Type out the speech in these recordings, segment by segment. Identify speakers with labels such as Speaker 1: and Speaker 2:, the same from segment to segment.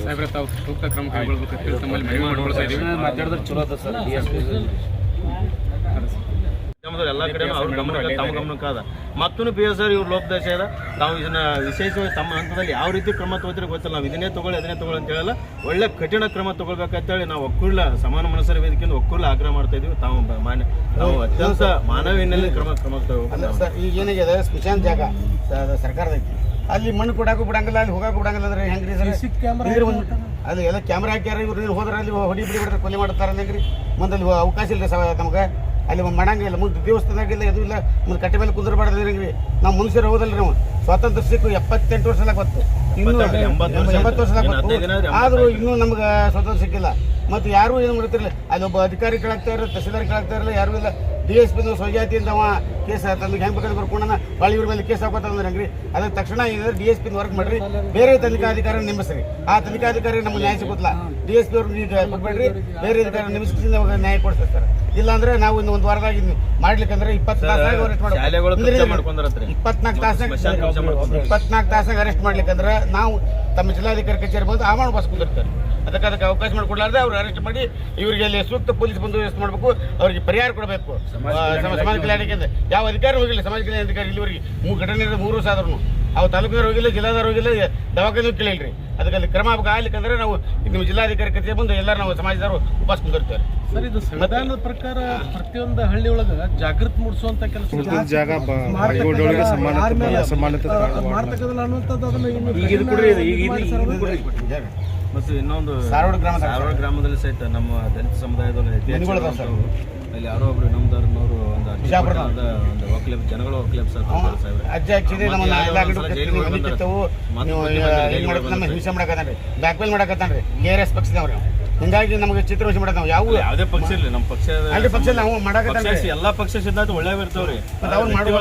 Speaker 1: ಸಾಹೇಬ್ರೆ ತಾವು ಸೂಕ್ತ ಕ್ರಮ ಕೈಗೊಳ್ಳಬೇಕು ತಮ್ಮಲ್ಲಿ ಮನವಿ ಮಾಡ್ಕೊಳ್ತಾ ಇದ್ದೀವಿ.
Speaker 2: ಮಾತಾಡಿದ್ರೆ ಚಲೋ ಅದ ಸರ್. ಎಲ್ಲ ಕಡೆ ಅವ್ರ ಗಮನಕ್ಕೆ ತಮ್ಮ ಗಮನಕ್ಕೆ ಅದ ಮತ್ತೂ ಪಿ ಎಸ್ ಆರ್ ಇವ್ರು ಲೋಪದೋಷ ಅದ. ತಾವು ಇದನ್ನ ವಿಶೇಷವಾಗಿ ತಮ್ಮ ಹಂತದಲ್ಲಿ ಯಾವ ರೀತಿ ಕ್ರಮ ತಗೋತೀರಿ ಗೊತ್ತಿಲ್ಲ. ನಾವು ಇದನ್ನೇ ತಗೊಳ್ಳಿ ಅದನ್ನೇ ತಗೊಳ್ಳಿ ಅಂತ ಹೇಳಲ್ಲ, ಒಳ್ಳೆ ಕಠಿಣ ಕ್ರಮ ತಗೊಳ್ಬೇಕಂತೇಳಿ ನಾವು ಒಕ್ಕೂಲ ಸಮಾನ ಮನಸ್ಸರ ವೇದಿಕೆಯಿಂದ ಒಕ್ಕೂಲ ಆಗ್ರಹ ಮಾಡ್ತಾ ಇದೀವಿ. ತಾವು ಅತ್ಯಂತ ಮಾನವೀಯನಲ್ಲಿ ಕ್ರಮ ತಗೋಬೇಕು
Speaker 3: ಸರ್. ಈಗ ಏನಾಗಿದೆ ಸ್ಮಶಾನ ಜಾಗ ಸರ್ಕಾರದೈತಿ, ಅಲ್ಲಿ ಮಣ್ಣು ಕೊಡಾಕು ಬಿಡಂಗಿಲ್ಲ, ಅಲ್ಲಿ ಹೋಗಾಕು ಬಿಡಂಗಿಲ್ಲ ಅಂದ್ರೆ ಹೆಂಗ್ರಿ ಸರ್? ಅಲ್ಲಿ ಎಲ್ಲ ಕ್ಯಾಮ್ರಾ ಹಾಕ್ಯಾರ, ಇವ್ರು ಹೋದ್ರೆ ಅಲ್ಲಿ ಹೊಡಿ ಬಿಡಿ ಬಿಡ್ತಾರೆ, ಕೊಲೆ ಮಾಡ್ತಾರೆ ಹೆಂಗ್ರಿ? ಮುಂದೆ ಅಲ್ಲಿ ಅವಕಾಶ ಇಲ್ಲ ನಮ್ಗೆ, ಅಲ್ಲಿ ಮಾಡಂಗಿಲ್ಲ. ಮುಂದೆ ದೇವಸ್ಥಾನಾಗಿಲ್ಲ, ಎದು ಇಲ್ಲ, ಮುಂದೆ ಕಟ್ಟೆ ಮೇಲೆ ಕುಂದ್ರಬಾರ್ದು ಹೆಂಗ್ರಿ? ನಾವು ಮನುಷ್ಯರು ಹೋದಲ್ರಿ. ನಾವು ಸ್ವಾತಂತ್ರ್ಯ ಸಿಕ್ಕು 78 ವರ್ಷ ಗೊತ್ತು, ಇನ್ನೂ 80 ವರ್ಷ ಗೊತ್ತು, ಆದರೂ ಇನ್ನೂ ನಮ್ಗೆ ಸ್ವಾತಂತ್ರ್ಯ ಸಿಕ್ಕಿಲ್ಲ. ಮತ್ತು ಯಾರೂ ಏನು ಮಾಡ್ತಿರಲಿಲ್ಲ. ಅಲ್ಲಿ ಒಬ್ಬ ಅಧಿಕಾರಿ ಕೇಳಾಗ್ತಾ ಇರಲ್ಲ, ತಹಸೀಲ್ದಾರ್ ಕೇಳಾಗ್ತಾ ಇರಲ್ಲ, ಯಾರೂ ಇಲ್ಲ. DSP ಸ್ವಜಾತಿಯಿಂದ ಅವ ಕೇಸ್ ತನಗೆ ಹೆಂಗೆ ಬೇಕಾದ್ರೆ ಬರ್ಕೊಂಡ ಹೊಳ್ಳಿ ಇವ್ರ ಮೇಲೆ ಕೇಸ್ ಹಾಕೋತಂದ್ರೆ ಹೆಂಗ್ರಿ? ಅದಕ್ಕೆ ತಕ್ಷಣ ಏನಾದ್ರೆ DSP ವರ್ಕ್ ಮಾಡ್ರಿ, ಬೇರೆ ತನಿಖಾಧಿಕಾರಿ ನೇಮಿಸ್ರಿ. ಆ ತನಿಖಾಧಿಕಾರಿ ನಮ್ಗೆ ನ್ಯಾಯ ಸಿಗುತ್ತಲ್ಲ, DSP ಅವ್ರಿಗೆ ಈಗ ಕೊಟ್ಬೇಡ್ರಿ, ಬೇರೆ ಅಧಿಕಾರಿ ನೇಮಿಸಿಂದ ನ್ಯಾಯ ಕೊಡಿಸ್ತಾರೆ. ಇಲ್ಲಾಂದ್ರೆ ನಾವು ಇನ್ನು ಒಂದು ವಾರದಾಗ ಮಾಡ್ಲಿಕ್ಕಂದ್ರೆ 20 ತಾಸಾಗ ಅರೆಸ್ಟ್ ಮಾಡ್ಕೊಂಡು 24 ತಾಸಾಗ ಅರೆಸ್ಟ್ ಮಾಡ್ಲಿಕ್ಕಂದ್ರೆ ನಾವು ತಮ್ಮ ಜಿಲ್ಲಾಧಿಕಾರಿ ಕಚೇರಿ ಬಂದು ಆಮರಣ ಬಸ್ ಕುಂದಿರ್ತಾರೆ. ಅದಕ್ಕೆ ಅವಕಾಶ ಮಾಡಿಕೊಡ್ಲಾರ್ದೆ ಅವ್ರು ಅರೆಸ್ಟ್ ಮಾಡಿ ಇವರಿಗೆ ಅಲ್ಲಿ ಸೂಕ್ತ ಪೊಲೀಸ್ ಬಂದೋಬಸ್ತ್ ಮಾಡಬೇಕು, ಅವ್ರಿಗೆ ಪರಿಹಾರ ಕೊಡಬೇಕು. ಸಮಾಜ ಕಲ್ಯಾಣಕ್ಕೆ ಯಾವ ಅಧಿಕಾರಿ ಹೋಗಿಲ್ಲ, ಸಮಾಜ ಕಲ್ಯಾಣ ಅಧಿಕಾರಿ ಇಲ್ಲಿವರೆಗೆ ಘಟನೆ 3 ವರ್ಷ ಆದ್ರೂ ಅವು ತಾಲೂಕಿನವ್ರು ಹೋಗಿಲ್ಲ, ಜಿಲ್ಲಾದಾರ ಹೋಗಿಲ್ಲ, ದವಾಖಾನೆ ಕೇಳಿಲ್ರಿ. ಅದಕ್ಕೆ ಅಲ್ಲಿ ಕ್ರಮ ಆಗ್ಲಿಕ್ಕಂದ್ರೆ ನಾವು ನಿಮ್ಮ ಜಿಲ್ಲಾಧಿಕಾರಿ ಕಚೇರಿ ಬಂದು ಎಲ್ಲರೂ ನಾವು ಸಮಾಜದವರು ಉಪವಾಸ ಕುಂದಿರ್ತಾರೆ.
Speaker 4: ಸರ್, ಇದು ಸಂವಿಧಾನದ ಪ್ರಕಾರ ಪ್ರತಿಯೊಂದು ಹಳ್ಳಿ ಒಳಗ ಜಾಗೃತಿ ಮೂಡಿಸುವಂತ ಕೆಲಸ
Speaker 2: ಮತ್ತು ಇನ್ನೊಂದು ಸಾರವಾಡ ಗ್ರಾಮದಲ್ಲಿ ಸಹಿತ ನಮ್ಮ ದಲಿತ ಸಮುದಾಯದಲ್ಲಿ ಅಲ್ಲಿ ಯಾರೋ ಒಬ್ರು ನಮ್ದವ್ರನ್ನವರು ಒಂದು ವಕೀಲ ಜನಗಳು ವಕೀಲ
Speaker 3: ಹಿಂಸೆ ಮಾಡಕತ್ತಾನ್ರಿ, ಬ್ಯಾಕ್ಮೇಲ್ ಮಾಡಕತ್ತಾನ್ರಿ KRS ಪಕ್ಷದವ್ರು. ಹಿಂಗಾಗಿ ನಮಗೆ ಚಿತ್ರಹಿಂಸೆ ಮಾಡಕ್ ನಾವು
Speaker 2: ಯಾವುದೇ ಪಕ್ಷ ಇರಲಿ, ನಮ್ಮ
Speaker 3: ಪಕ್ಷ ನಾವು ಮಾಡಕತ್ತಾನ
Speaker 2: ಎಲ್ಲಾ ಪಕ್ಷ ಸಿದ್ಧಾಂತ ಒಳ್ಳೆ ಇರ್ತಾವ್ರಿ.
Speaker 3: ಅವ್ರು ಮಾಡುವ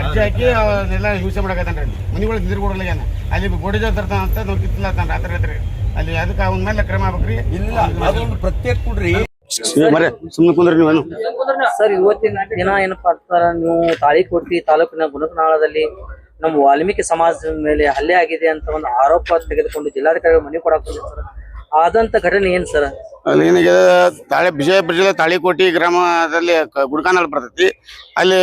Speaker 3: ಅರ್ಜಿ ಹಾಕಿ ಅವನ್ನೆಲ್ಲ ಹಿಂಸೆ ಮಾಡಕತ್ತಾನ್ರಿ. ಮನೆಗಳು ನಿಂದಿರ್ಕೊಡಲ್ಲ, ಏನ ಅಲ್ಲಿ ಗೋಡಿ ತರ್ತಾನ ಅಂತ ನಾವು ಕಿತ್ತಲ್ಲ ರಾತ್ರಿ ಅಲ್ಲಿ. ಅದಕ್ಕೆ ಅವನ ಮೇಲೆ ಕ್ರಮ ಆಗ್ಬೇಕ್ರಿ. ಇಲ್ಲ ಅದೊಂದು ಪ್ರತ್ಯೇಕ ಕೊಡ್ರಿ.
Speaker 2: ಸುಮ್ಮನೆ ಕುಂದ್ರಿ ನೀವು
Speaker 5: ಸರ್. ಇವತ್ತಿನ ದಿನ ಏನಪ್ಪಾ ಅಂತಾರ, ನೀವು ತಾಳಿಕೋಟಿ ತಾಲೂಕಿನ ಗುಣಕನಾಳದಲ್ಲಿ ನಮ್ಮ ವಾಲ್ಮೀಕಿ ಸಮಾಜದ ಮೇಲೆ ಹಲ್ಲೆ ಆಗಿದೆ ಅಂತ ಒಂದು ಆರೋಪ ತೆಗೆದುಕೊಂಡು ಜಿಲ್ಲಾಧಿಕಾರಿ ಮನವಿ ಕೊಡಾಕ ಆದಂತ ಘಟನೆ ಏನ್ ಸರ್?
Speaker 3: ಏನಿಗೆ ವಿಜಯಪುರ ಜಿಲ್ಲೆ ತಾಳಿಕೋಟಿ ಗ್ರಾಮದಲ್ಲಿ ಗುಡ್ಕಾನಾಳ್ ಬರ್ತೈತಿ. ಅಲ್ಲಿ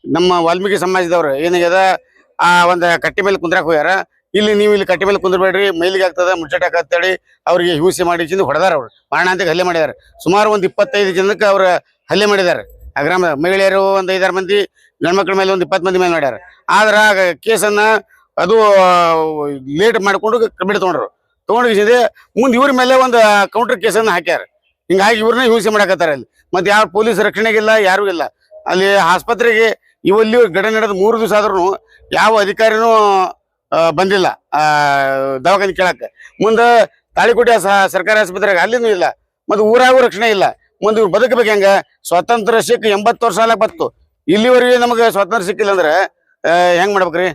Speaker 3: ನಮ್ಮ ವಾಲ್ಮೀಕಿ ಸಮಾಜದವ್ರು ಏನಿಗ್ಯದ ಆ ಒಂದು ಕಟ್ಟಿ ಮೇಲೆ ಕುಂದ್ರಾಕ್ ಹೋಗ್ಯಾರ. ನೀವು ಇಲ್ಲಿ ಕಟ್ಟಿ ಮೇಲೆ ಕುಂದ್ರಬೇಡ್ರಿ, ಮೈಲಿಗೆ ಆಗ್ತದ, ಮುಚ್ಚಟಾಕ ಅಂತೇಳಿ ಅವ್ರಿಗೆ ಹಿಂಸೆ ಮಾಡಿ ಹೊಡೆದಾರ. ಅವ್ರು ಮಾರಣಾಂತಿಕ ಹಲ್ಲೆ ಮಾಡಿದಾರೆ. ಸುಮಾರು ಒಂದು 25 ಜನಕ್ಕೆ ಅವ್ರು ಹಲ್ಲೆ ಮಾಡಿದ್ದಾರೆ. ಆ ಗ್ರಾಮದ ಮಹಿಳೆಯರು ಒಂದು 5-6 ಮಂದಿ, ಗಂಡ್ಮಕ್ಳ ಮೇಲೆ ಒಂದು 20 ಮಂದಿ ಮೇಲೆ ಮಾಡ್ಯಾರ. ಆದ್ರ ಕೇಸನ್ನ ಅದು ಲೇಟ್ ಮಾಡ್ಕೊಂಡು ಬಿಡ್ತೊಂಡ್ರು. ತಗೊಂಡಿದೆ ಮುಂದೆ ಇವ್ರ ಮೇಲೆ ಒಂದು ಕೌಂಟರ್ ಕೇಸನ್ನು ಹಾಕ್ಯಾರ. ಹಿಂಗಾಗಿ ಇವ್ರನ್ನ ಹಿಂಸೆ ಮಾಡಕತ್ತಾರ. ಅಲ್ಲಿ ಮತ್ತೆ ಯಾವ ಪೊಲೀಸ್ ರಕ್ಷಣೆಗಿಲ್ಲ, ಯಾರು ಇಲ್ಲ. ಅಲ್ಲಿ ಆಸ್ಪತ್ರೆಗೆ ಇವಲ್ಲಿ ಘಟನೆ ನಡೆದ 3 ದಿವಸ ಆದ್ರೂ ಯಾವ ಅಧಿಕಾರಿನೂ ಬಂದಿಲ್ಲ ದವಾಖಾನೆ ಕೇಳಕ್ಕೆ. ಮುಂದೆ ತಾಳಿಕೋಟೆ ಸರ್ಕಾರಿ ಆಸ್ಪತ್ರೆಗೆ ಅಲ್ಲಿನೂ ಇಲ್ಲ. ಮತ್ತೆ ಊರಾಗೂ ರಕ್ಷಣೆ ಇಲ್ಲ. ಮುಂದೆ ಇವ್ರು ಬದುಕಬೇಕು ಹೆಂಗ? ಸ್ವಾತಂತ್ರ್ಯ ಸಿಕ್ಕ 80 ವರ್ಷ ಆಲಕ್ ಬತ್ತು, ಇಲ್ಲಿವರೆಗೆ ನಮಗೆ ಸ್ವಾತಂತ್ರ್ಯ ಸಿಕ್ಕಿಲ್ಲ ಅಂದ್ರೆ ಹೆಂಗ್ ಮಾಡ್ಬೇಕ್ರಿ?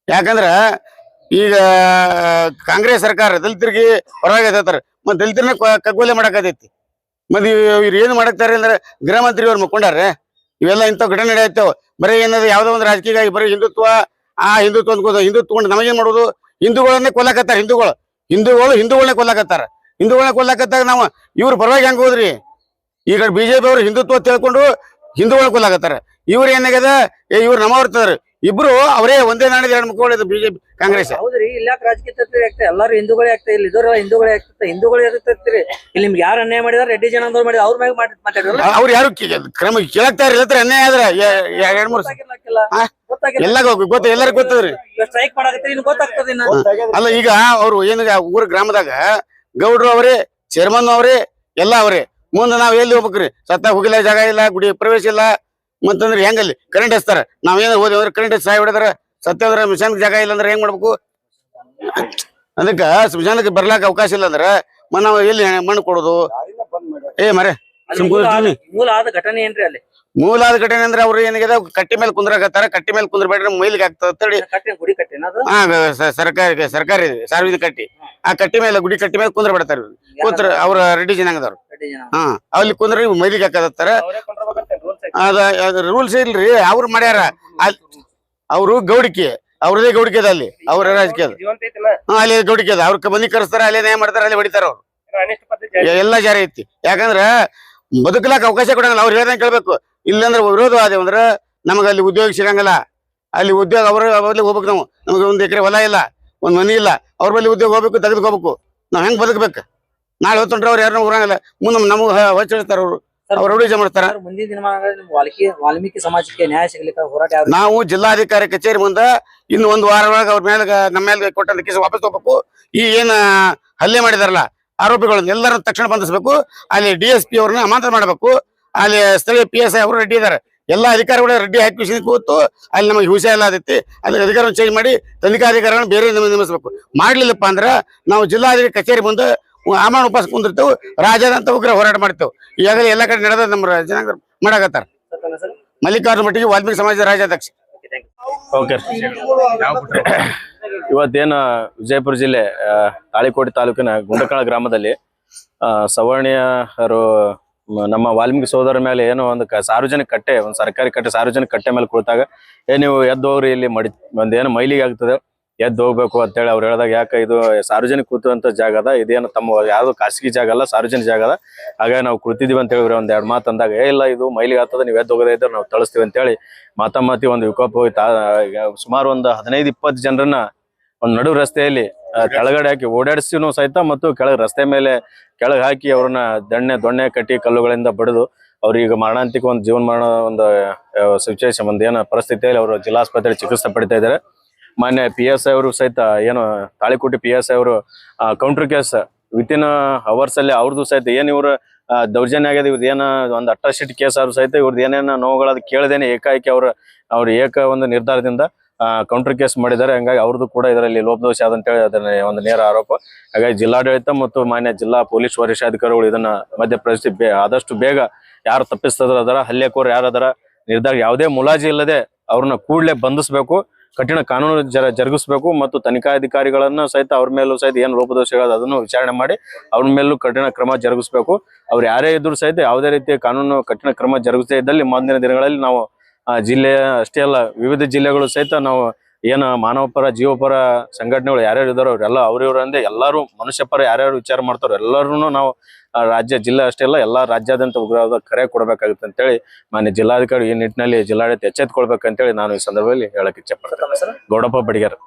Speaker 3: ಯಾಕಂದ್ರ ಈಗ ಕಾಂಗ್ರೆಸ್ ಸರ್ಕಾರ ದಲಿತರಿಗೆ ಹೊರಗೆ ಎತ್ತಾರ, ಮತ್ತೆ ದಲಿತರನ್ನ ಕಗ್ಗೊಲೆ ಮಾಡಕತೈತಿ. ಮತ್ತೆ ಇವ್ರು ಏನು ಮಾಡಕ್ತಾರೆ ಅಂದ್ರೆ ಗೃಹ ಮಂತ್ರಿ ಅವ್ರು ಮುಕ್ಕೊಂಡಾರ. ಇವೆಲ್ಲ ಇಂಥ ಘಟನೆ ನಡೆಯುತ್ತೇವೆ. ಬರೀ ಏನಾದ್ರು ಯಾವ್ದೋ ಒಂದು ರಾಜಕೀಯ ಬರೀ ಹಿಂದುತ್ವ ಹಿಂದುತ್ವ ನಮಗೇನ್ ಮಾಡೋದು? ಹಿಂದೂಗಳನ್ನೇ ಕೊಲ್ಲಕತ್ತಾರ. ಹಿಂದೂಗಳನ್ನೇ ಕೊಲ್ಲಕತ್ತಾಗ ನಾವು ಇವ್ರ ಪರವಾಗಿ ಹೆಂಗ್ ಹೋದ್ರಿ? ಈಗ BJP ಅವರು ಹಿಂದುತ್ವ ತಿಳ್ಕೊಂಡು ಹಿಂದೂಗಳನ್ನ ಕೊಲ್ಲಕತ್ತಾರ. ಇವ್ರು ಏನಾಗ್ಯದ, ಇವ್ರು ನಮ್ಮವ್ರ ಇಬ್ರು ಅವರೇ ಒಂದೇ ನಾಣ್ಯದ 2 ಮುಖಗಳು BJP ಕಾಂಗ್ರೆಸ್.
Speaker 5: ಹೌದ್ರಿ, ಇಲ್ಲಾಕ ರಾಜಕೀಯ ಆಗ್ತದೆ, ಎಲ್ಲಾರು ಹಿಂದೂಗಳೇ ಆಗ್ತದೆ, ಇಲ್ಲಿ ಇದೋರೆಲ್ಲ ಹಿಂದೂಗಳೇ ಆಗ್ತದೆ, ಹಿಂದೂಗಳೇ ಇರ್ತೈತ್ರಿ. ಇಲ್ಲಿ ನಿಮ್ಗೆ ಯಾರು ಅನ್ಯಾಯ ಮಾಡಿದಾರೆ, ರೆಡ್ಡಿ ಜನಾಂದವ್ರು ಮಾಡಿದ ಅವ್ರ ಮ್ಯಾಗ ಮಾತಾಡಿರಲ್ಲ.
Speaker 3: ಅವ್ರು ಯಾರು ಕ್ರಮ ಕೇಳಕ್ತಾ ಇರಲ್ಲ. ಅನ್ಯಾಯ ಆದ್ರ 2-3 ಎಲ್ಲ ಗೊತ್ತ, ಎಲ್ಲರಿಗೂ ಗೊತ್ತದ್ರಿ.
Speaker 5: ಸ್ಟ್ರೈಕ್ ಮಾಡಕತ್ತೀರಿ, ಇನ್ನು ಗೊತ್ತಾಗ್ತದೆ.
Speaker 3: ಅಲ್ಲ, ಈಗ ಅವ್ರು ಏನಾಗ ಊರ ಗ್ರಾಮದಾಗ ಗೌಡ್ರು ಅವರೇ, ಚೇರ್ಮನ್ ಅವರೇ, ಎಲ್ಲ ಅವರೇ. ಮುಂದೆ ನಾವ್ ಎಲ್ಲಿ ಹೋಗ್ಬೇಕ್ರಿ? ಸತ್ತ ಹೋಗಿಲ್ಲ, ಜಾಗ ಇಲ್ಲ, ಗುಡಿ ಪ್ರವೇಶ ಇಲ್ಲ. ಮತ್ತಂದ್ರೆ ಹೆಂಗಲ್ಲಿ ಕರೆಂಟ್ ಹಚ್ತಾರ ನಾವೇನು ಹೋದ್ವಿ ಅಂದ್ರೆ ಕರೆಂಟ್ ಸಾಯ್ ಹೊಡೆದ್ರ ಸತ್ಯ ಅಂದ್ರೆ ಸ್ಮಶಾನಕ್ಕೆ ಜಾಗ ಇಲ್ಲ ಅಂದ್ರೆ ಹೆಂಗ್ ಮಾಡ್ಬೇಕು ಅದಕ್ಕ ಸ್ಮಶಾನಕ್ಕೆ ಬರ್ಲಾಕ ಅವಕಾಶ ಇಲ್ಲ ಅಂದ್ರ ನಾವು ಎಲ್ಲಿ ಮಣ್ಣು ಕೊಡೋದು ಮರೆ
Speaker 5: ಮೂಲ ಆದ ಘಟನೆ ಏನ್ರಿ ಅಲ್ಲಿ
Speaker 3: ಮೂಲ ಆದ ಘಟನೆ ಅಂದ್ರೆ ಅವ್ರು ಏನಾಗಿದೆ ಕಟ್ಟಿ ಮೇಲೆ ಕುಂದ್ರಾಕತ್ತಾರ ಕಟ್ಟಿ ಮೇಲೆ ಕುಂದ್ರಬೇಡ್ರಿ ಮೈಲಿಗೆ ಆಗ್ತದ ಅಂತೇಳಿ
Speaker 5: ಗುಡಿ ಕಟ್ಟೆನ ಅದು
Speaker 3: ಸರ್ಕಾರಿ ಸಾರ್ವಜನಿಕ ಕಟ್ಟಿ ಆ ಕಟ್ಟಿ ಮೇಲೆ ಗುಡಿ ಕಟ್ಟಿ ಮೇಲೆ ಕುಂದ್ರ ಬಿಡ್ತಾರ ಕೂತ್ರ ಅವ್ರ ರೆಡ್ಡಿ ಜನಾಂಗದವ್ರು ಅಲ್ಲಿ ಕುಂದ್ರಿ ಮೈಲಿಗೆ ಹಾಕತ್ತಾರ ಅದ ರೂಲ್ಸ್ ಇಲ್ರಿ ಅವ್ರು ಮಾಡ್ಯಾರ ಅವ್ರು ಗೌಡಿಕೆ ಅವ್ರದೇ ಗೌಡಿಕೆ ಅದ ಅಲ್ಲಿ ಅವ್ರ ರಾಜಕೀಯ ಅಲ್ಲಿ ಗೌಡಿಕೆ ಅದ ಅವ್ರ ಮಂದಿ ಕರೆಸ್ತಾರ ಅಲ್ಲೇ ನ್ಯಾಯ ಮಾಡ್ತಾರ ಅಲ್ಲಿ ಹೊಡಿತಾರ ಅವ್ರು ಎಲ್ಲಾ ಜಾರಿ ಐತಿ ಯಾಕಂದ್ರ ಬದುಕಲಾಕ ಅವಕಾಶ ಕೊಡಂಗಿಲ್ಲ ಅವ್ರು ಹೇಳ್ದಂಗೆ ಕೇಳ್ಬೇಕು ಇಲ್ಲಂದ್ರ ವಿರೋಧ ಆದೇವ್ ಅಂದ್ರ ನಮಗ ಅಲ್ಲಿ ಉದ್ಯೋಗ ಸಿಗಂಗಿಲ್ಲ ಅಲ್ಲಿ ಉದ್ಯೋಗ ಅವ್ರ ಬದ್ಲಿಗೆ ಹೋಗ್ಬೇಕು ನಾವು ನಮಗೆ 1 ಎಕರೆ ಹೊಲ ಇಲ್ಲ 1 ಮನಿ ಇಲ್ಲ ಅವ್ರ ಬಲ್ಲಿ ಉದ್ಯೋಗ ಹೋಗ್ಬೇಕು ತೆಗೆದುಕೋಬೇಕು ನಾವ್ ಹೆಂಗ್ ಬದುಕ್ಬೇಕು ನಾಳೆ ಹೊತ್ತೊಂಡ್ರೆ ಅವ್ರು ಯಾರನ್ನ ಊರಂಗಿಲ್ಲ ಮುಂದೆ ನಮಗ್ ಹೊಚ್ಚಿಡ್ತಾರ ಅವ್ರು ರೌಡಿಜ ಮಾಡ್ತಾರ
Speaker 5: ಮುಂದಿನ ದಿನಮಾನಗಳಲ್ಲಿ ವಾಲ್ಮೀಕಿ ಸಮಾಜಕ್ಕೆ ನ್ಯಾಯ ಸಿಗ್ಲಿಕ್ಕೆ ಹೋರಾಟ
Speaker 3: ನಾವು ಜಿಲ್ಲಾಧಿಕಾರಿ ಕಚೇರಿ ಮುಂದೆ ಇನ್ನು 1 ವಾರ ಒಳಗ ಅವ್ರ ಮೇಲೆ ನಮ್ಮ ಮೇಲೆ ಕೊಟ್ಟಂತ ಕೇಸ್ ವಾಪಸ್ ತಗೋಬೇಕು ಈ ಏನ್ ಹಲ್ಲೆ ಮಾಡಿದಾರಲ್ಲ ಆರೋಪಿಗಳನ್ನ ಎಲ್ಲರನ್ನ ತಕ್ಷಣ ಬಂಧಿಸಬೇಕು ಅಲ್ಲಿ DSP ಅವ್ರನ್ನ ಅಮಾನತು ಮಾಡಬೇಕು ಅಲ್ಲಿ ಸ್ಥಳೀಯ PSI ಅವರು ರೆಡ್ಡಿ ಇದಾರೆ ಎಲ್ಲಾ ಅಧಿಕಾರಿಗಳು ರೆಡ್ಡಿ ಹಾಕಿ ಕೂತು ಅಲ್ಲಿ ನಮಗೆ ಹುಷ ಎಲ್ಲ ಆದೈತಿ ಅದಕ್ಕೆ ಅಧಿಕಾರವನ್ನು ಚೇಂಜ್ ಮಾಡಿ ತನಿಖಾಧಿಕಾರಿಗಳನ್ನ ಬೇರೆ ನೇಮಿಸಬೇಕು ಮಾಡ್ಲಿಲ್ಲಪ್ಪ ಅಂದ್ರ ನಾವು ಜಿಲ್ಲಾಧಿಕಾರಿ ಕಚೇರಿ ಮುಂದೆ ಆಮರಣ ಉಪವಾಸ ಕುಂದಿರ್ತೇವೆ ರಾಜ್ಯಾದ್ಯಂತ ಉಗ್ರ ಹೋರಾಟ ಮಾಡ್ತೇವೆ ಈಗಾಗಲೇ ಎಲ್ಲಾ ಕಡೆ ನಡೆದ ನಮ್ಮ ಜನಾಂಗ ಮಾಡಾಕತ್ತಾರ ಮಲ್ಲಿಕಾರ್ಜುನ ಮಟ್ಟಿಗೆ ವಾಲ್ಮೀಕಿ ಸಮಾಜದ ರಾಜ್ಯಾಧ್ಯಕ್ಷ
Speaker 2: ಓಕೆ ಇವತ್ತೇನು ವಿಜಯಪುರ ಜಿಲ್ಲೆ ತಾಳಿಕೋಟೆ ತಾಲೂಕಿನ ಗುಂಡಕಾಳ ಗ್ರಾಮದಲ್ಲಿ ಸವರ್ಣೀಯರು ನಮ್ಮ ವಾಲ್ಮೀಕಿ ಸೋದರ ಮೇಲೆ ಏನೋ ಒಂದು ಸಾರ್ವಜನಿಕ ಕಟ್ಟೆ ಒಂದು ಸರ್ಕಾರಿ ಕಟ್ಟೆ ಸಾರ್ವಜನಿಕ ಕಟ್ಟೆ ಮೇಲೆ ಕುಳಿತಾಗ ನೀವು ಎದ್ದು ಹೋಗ್ರಿ ಇಲ್ಲಿ ಒಂದೇನು ಮೈಲಿಗೆ ಆಗ್ತದೆ ಎದ್ದು ಹೋಗ್ಬೇಕು ಅಂತೇಳಿ ಅವ್ರು ಹೇಳಿದಾಗ ಯಾಕೆ ಇದು ಸಾರ್ವಜನಿಕ ಕೂತುವಂತ ಜಾಗ ಅದ ಇದೇನು ತಮ್ಮ ಯಾವ್ದು ಖಾಸಗಿ ಜಾಗ ಅಲ್ಲ ಸಾರ್ವಜನಿಕ ಜಾಗ ಅದ ಹಾಗಾಗಿ ನಾವು ಕುಳಿತಿದೀವಿ ಅಂತ ಹೇಳಿದ್ರೆ 1-2 ಮಾತು ಅಂದಾಗ ಇಲ್ಲ ಇದು ಮೈಲಿಗೆ ಆಗ್ತದೆ ನೀವು ಎದ್ದು ಹೋಗದೇ ಇದ್ರೆ ನಾವು ತಳಿಸ್ತೀವಿ ಅಂತೇಳಿ ಮಾತಾಮಾತಿ ಒಂದು ವಿಕೋಪ ಹೋಗಿ ಸುಮಾರು ಒಂದು 15-20 ಜನರನ್ನ ಒಂದು ನಡು ರಸ್ತೆಯಲ್ಲಿ ಕೆಳಗಡೆ ಹಾಕಿ ಓಡಾಡಿಸಿನೂ ಸಹಿತ ಮತ್ತು ಕೆಳಗೆ ರಸ್ತೆ ಮೇಲೆ ಕೆಳಗೆ ಹಾಕಿ ಅವ್ರನ್ನ ದೊಣ್ಣೆ ಕಟ್ಟಿ ಕಲ್ಲುಗಳಿಂದ ಬಡಿದು ಅವ್ರಿಗೆ ಮರಣಾಂತಿಕ ಒಂದು ಜೀವನ ಮರಣ ಒಂದು ಸಿಚುವೇಶನ್ ಒಂದು ಏನೋ ಪರಿಸ್ಥಿತಿಯಲ್ಲಿ ಅವರು ಜಿಲ್ಲಾಸ್ಪತ್ರೆ ಚಿಕಿತ್ಸೆ ಪಡಿತಾ ಇದ್ದಾರೆ ಮಾನ್ಯ PSI ಅವರು ಸಹಿತ ಏನು ತಾಳಿಕೋಟೆ PSI ಅವರು ಕೌಂಟರ್ ಕೇಸ್ ವಿತಿನ್ ಅವರ್ಸ್ ಅಲ್ಲಿ ಅವ್ರದ್ದು ಸಹಿತ ಏನ್ ಇವ್ರು ದೌರ್ಜನ್ಯ ಆಗ್ಯದ ಇವ್ರದ್ದು ಏನ ಒಂದು ಅಟ್ರಾಸಿಟಿ ಕೇಸ್ ಆದ್ರೂ ಸಹಿತ ಇವ್ರದ್ದು ಏನೇನ ನೋವುಗಳದ್ ಕೇಳದೇನೆ ಏಕಾಏಕಿ ಅವ್ರ ಏಕ ಒಂದು ನಿರ್ಧಾರದಿಂದ ಕೌಂಟರ್ ಕೇಸ್ ಮಾಡಿದ್ದಾರೆ ಹಂಗಾಗಿ ಅವ್ರದ್ದು ಕೂಡ ಇದರಲ್ಲಿ ಲೋಪದೋಷ ಆದಂತೇಳಿ ಅದನ್ನ ಒಂದು ನೇರ ಆರೋಪ ಹಾಗಾಗಿ ಜಿಲ್ಲಾಡಳಿತ ಮತ್ತು ಮಾನ್ಯ ಜಿಲ್ಲಾ ಪೊಲೀಸ್ ವರಿಷ್ಠಾಧಿಕಾರಿಗಳು ಇದನ್ನ ಮಧ್ಯಪ್ರವೇಶಿಸಿ ಆದಷ್ಟು ಬೇಗ ಯಾರು ತಪ್ಪಿಸ್ತದ್ರ ಅದರ ಹಲ್ಲೆಕೋರ್ ಯಾರದರ ನಿರ್ಧಾರ ಯಾವುದೇ ಮುಲಾಜಿ ಇಲ್ಲದೆ ಅವ್ರನ್ನ ಕೂಡಲೇ ಬಂಧಿಸಬೇಕು ಕಠಿಣ ಕಾನೂನು ಜರುಗಿಸಬೇಕು ಮತ್ತು ತನಿಖಾಧಿಕಾರಿಗಳನ್ನ ಸಹಿತ ಅವ್ರ ಮೇಲೂ ಸಹಿತ ಏನು ಲೋಪದೋಷಗಳು ಅದನ್ನು ವಿಚಾರಣೆ ಮಾಡಿ ಅವ್ರ ಮೇಲೂ ಕಠಿಣ ಕ್ರಮ ಜರುಗಿಸಬೇಕು ಅವ್ರು ಯಾರೇ ಇದ್ರು ಸಹಿತ ಯಾವುದೇ ರೀತಿಯ ಕಾನೂನು ಕಠಿಣ ಕ್ರಮ ಜರುಗಿಸದೇ ಇದ್ದಲ್ಲಿ ಮುಂದಿನ ದಿನಗಳಲ್ಲಿ ನಾವು ಜಿಲ್ಲೆಯ ಅಷ್ಟೇ ಅಲ್ಲ ವಿವಿಧ ಜಿಲ್ಲೆಗಳು ಸಹಿತ ನಾವು ಏನು ಮಾನವಪರ ಜೀವಪರ ಸಂಘಟನೆಗಳು ಯಾರ್ಯಾರು ಇದಾರೋ ಅವರೆಲ್ಲ ಅವ್ರಿವ್ರು ಅಂದ್ರೆ ಎಲ್ಲರೂ ಮನುಷ್ಯ ಪರ ಯಾರ್ಯಾರು ವಿಚಾರ ಮಾಡ್ತಾರೋ ಎಲ್ಲರೂ ನಾವು ರಾಜ್ಯ ಜಿಲ್ಲೆ ಅಷ್ಟೇ ಅಲ್ಲ ಎಲ್ಲಾ ರಾಜ್ಯಾದ್ಯಂತ ಉಗ್ರವಾದ ಕರೆ ಕೊಡಬೇಕಾಗುತ್ತೆ ಅಂತೇಳಿ ಮಾನ್ಯ ಜಿಲ್ಲಾಧಿಕಾರಿ ಈ ನಿಟ್ಟಿನಲ್ಲಿ ಜಿಲ್ಲಾಡಳಿತ ಎಚ್ಚೆತ್ಕೊಳ್ಬೇಕಂತೇಳಿ ನಾನು ಈ ಸಂದರ್ಭದಲ್ಲಿ ಹೇಳಕ್ ಇಚ್ಛೆ ಪಡ್ತೇನೆ. ಗೌಡಪ್ಪ ಬಡಿಗೇರ್.